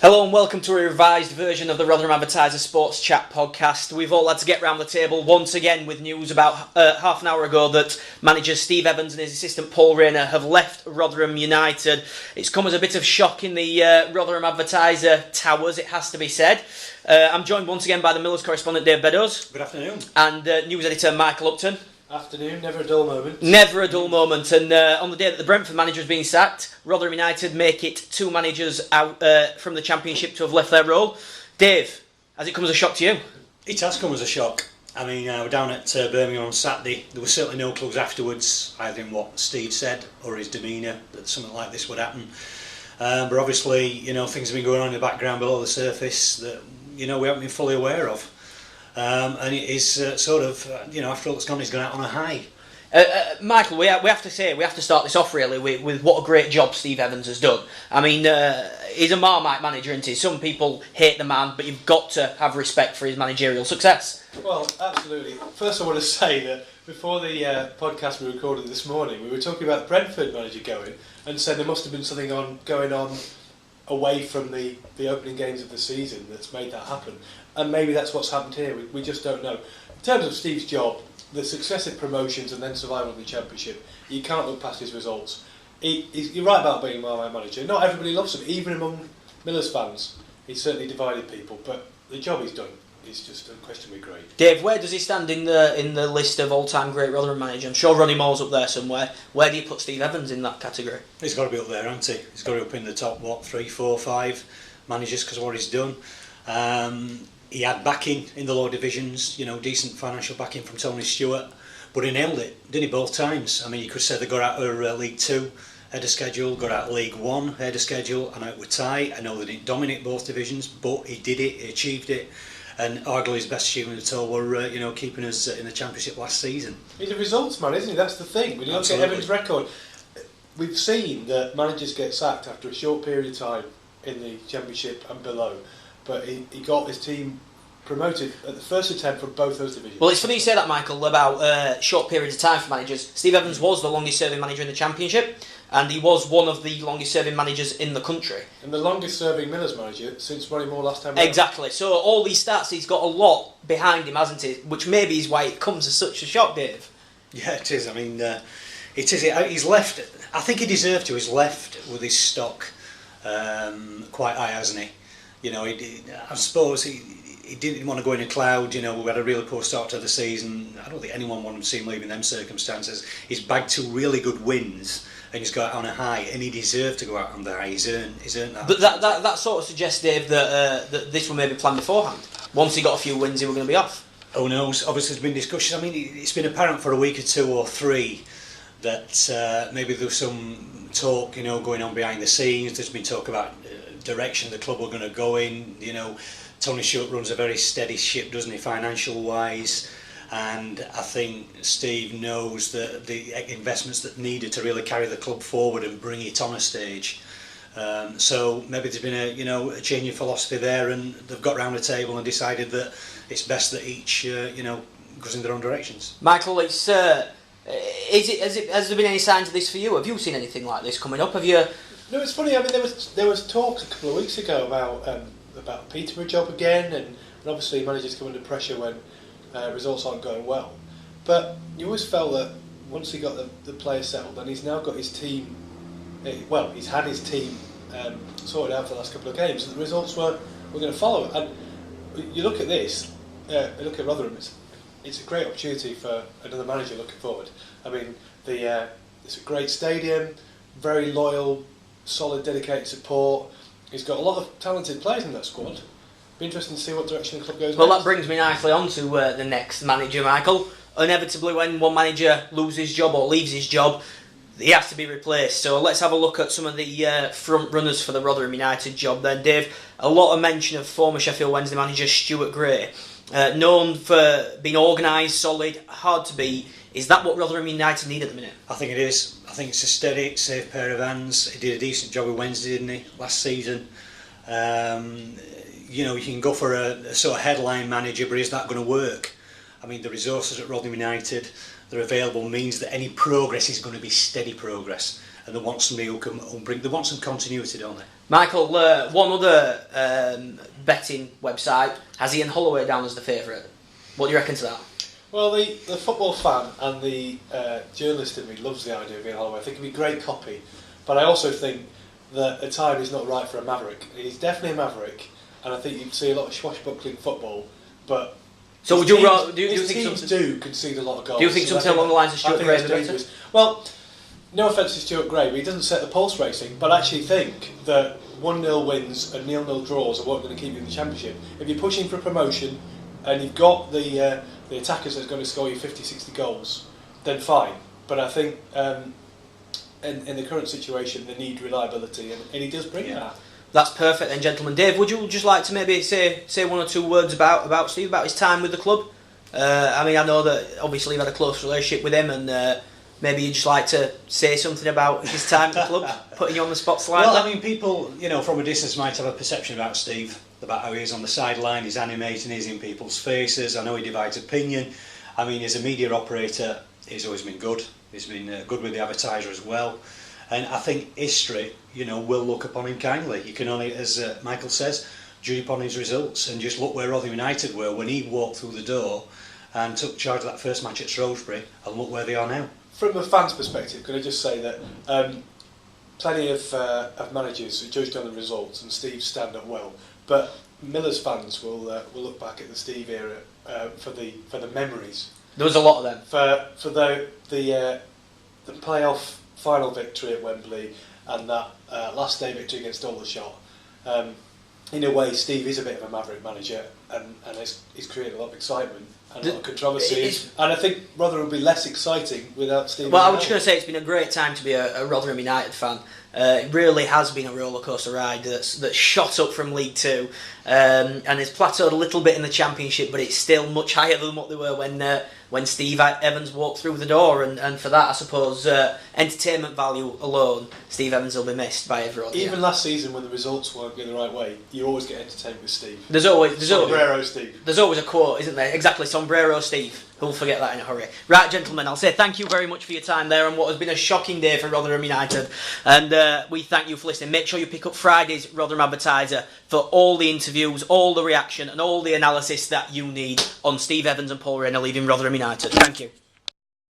Hello and welcome to a revised version of the Rotherham Advertiser Sports Chat podcast. We've all had to get round the table once again with news about half an hour ago that manager Steve Evans and his assistant Paul Rayner have left Rotherham United. It's come as a bit of shock in the Rotherham Advertiser towers, it has to be said. I'm joined once again by the Millers correspondent Dave Beddoes. Good afternoon. And news editor Michael Upton. Afternoon, never a dull moment. Never a dull moment. And on the day that the Brentford manager has been sacked, Rotherham United make it two managers out from the Championship to have left their role. Dave, has it come as a shock to you? It has come as a shock. I mean, we're down at Birmingham on Saturday. There was certainly no clues afterwards, either in what Steve said or his demeanour, that something like this would happen. But obviously, things have been going on in the background below the surface that, we haven't been fully aware of. And it is after all that's gone, he's gone out on a high. Michael, we have to start this off really with what a great job Steve Evans has done. I mean, he's a Marmite manager, isn't he? Some people hate the man, but you've got to have respect for his managerial success. Well, absolutely. First, I want to say that before the podcast we recorded this morning, we were talking about the Brentford manager going, and said there must have been something going on away from the opening games of the season that's made that happen. And maybe that's what's happened here. We just don't know. In terms of Steve's job, the successive promotions and then survival in the Championship, you can't look past his results. You're right about being a Marmite manager. Not everybody loves him, even among Millers fans. He's certainly divided people, but the job he's done is just unquestionably great. Dave, where does he stand in the list of all-time great Rotherham managers? I'm sure Ronnie Moore's up there somewhere. Where do you put Steve Evans in that category? He's got to be up there, hasn't he? He's got to be up in the top, 3, 4, 5 managers because of what he's done. He had backing in the lower divisions, decent financial backing from Tony Stewart, but he nailed it, didn't he, both times? I mean, you could say they got out of League 2 head of schedule, got out of League 1 head of schedule, and out with tie. I know they didn't dominate both divisions, but he did it, he achieved it, and arguably his best achievement at all were, keeping us in the Championship last season. He's a results man, isn't he? That's the thing. When you look at Evans' record, we've seen that managers get sacked after a short period of time in the Championship and below. But he got his team promoted at the first attempt from both those divisions. Well, it's funny you say that, Michael, about short periods of time for managers. Steve Evans was the longest serving manager in the Championship, and he was one of the longest serving managers in the country. And the longest serving Millers manager since Ronnie Moore last time. Exactly. So all these stats, he's got a lot behind him, hasn't he? Which maybe is why it comes as such a shock, Dave. Yeah, it is. I mean, it is. He's left. I think he deserved to. He's left with his stock quite high, hasn't he? I suppose he didn't want to go in a cloud. We had a really poor start to the season. I don't think anyone wanted to see him leave in them circumstances. He's bagged 2 really good wins and he's got out on a high, and he deserved to go out on the high. He's earned that. But that sort of suggests, Dave, that this was maybe planned beforehand. Once he got a few wins, he was going to be off. Who knows? Obviously, there's been discussions. I mean, it's been apparent for a week or 2 or 3 that maybe there was some talk, going on behind the scenes. There's been talk about direction the club were going to go in. Tony Stewart runs a very steady ship, doesn't he, financial wise, and I think Steve knows that the investments that needed to really carry the club forward and bring it on a stage. So maybe there's been a change in philosophy there, and they've got round the table and decided that it's best that each goes in their own directions. Michael, has there been any signs of this for you? Have you seen anything like this coming up? Have you? No, it's funny. I mean, there was talk a couple of weeks ago about Peterborough job again, and obviously managers come under pressure when results aren't going well. But you always felt that once he got the players settled, and he's now got his team. He's had his team sorted out for the last couple of games, and the results were going to follow. And you look at this, look at Rotherham. It's a great opportunity for another manager looking forward. I mean, it's a great stadium, very loyal, solid, dedicated support. He's got a lot of talented players in that squad. Be interesting to see what direction the club goes. Well, next. that brings me nicely on to the next manager, Michael. Inevitably, when one manager loses his job or leaves his job, he has to be replaced. So let's have a look at some of the front runners for the Rotherham United job then, Dave. A lot of mention of former Sheffield Wednesday manager Stuart Gray. Known for being organised, solid, hard to beat. Is that what Rotherham United need at the minute? I think it is. I think it's a steady, safe pair of hands. He did a decent job with Wednesday, didn't he, last season? You can go for a sort of headline manager, but is that going to work? I mean, the resources at Rotherham United that are available means that any progress is going to be steady progress. and they want somebody who can bring. They want some continuity, don't they? Michael, one other betting website has Ian Holloway down as the favourite. What do you reckon to that? Well, the football fan and the journalist in me loves the idea of Ian Holloway. I think it'd be great copy, but I also think that at times he's not right for a maverick. He's definitely a maverick, and I think you'd see a lot of swashbuckling football, but. So would you think teams do concede a lot of goals? Do you think something along the lines of Stuart Gray would be better? Well, no offence to Stuart Gray, but he doesn't set the pulse racing. But I actually think that 1-0 wins and 0-0 draws are what going to keep you in the Championship. If you're pushing for promotion and you've got the attackers that's going to score you 50, 60 goals, then fine. But I think in the current situation, they need reliability, and he does bring that. That's perfect then, gentlemen. Dave, would you just like to maybe say one or two words about Steve, about his time with the club? I mean, I know that obviously you've had a close relationship with him, and maybe you'd just like to say something about his time at the club, putting you on the spot slightly. Well, I mean, people, from a distance might have a perception about Steve, about how he is on the sideline, he's animating, he's in people's faces. I know he divides opinion. I mean, as a media operator, he's always been good. He's been good with the advertiser as well. And I think history, will look upon him kindly. You can only, as Michael says, judge upon his results, and just look where Rotherham United were when he walked through the door and took charge of that first match at Shrewsbury, and look where they are now. From a fan's perspective, could I just say that plenty of managers are judged on the results, and Steve stand up well, but Miller's fans will look back at the Steve era for the memories. There was a lot of them. For the playoff final victory at Wembley and that last day victory against Aldershot. In a way, Steve is a bit of a maverick manager, and he's created a lot of excitement and a lot of controversy. And I think Rotherham would be less exciting without Steve. Well, I was just going to say it's been a great time to be a Rotherham United fan. It really has been a rollercoaster ride that's shot up from League Two, and it's plateaued a little bit in the Championship, but it's still much higher than what they were when Steve Evans walked through the door. And for that, I suppose, entertainment value alone, Steve Evans will be missed by everyone. Even last season, when the results weren't going the right way, you always get entertained with Steve. There's always Steve. There's always a quote, isn't there? Exactly, Sombrero Steve. Who'll forget that in a hurry. Right, gentlemen, I'll say thank you very much for your time there on what has been a shocking day for Rotherham United. And we thank you for listening. Make sure you pick up Friday's Rotherham Advertiser for all the interviews, all the reaction and all the analysis that you need on Steve Evans and Paul Rayner leaving Rotherham United. Thank you.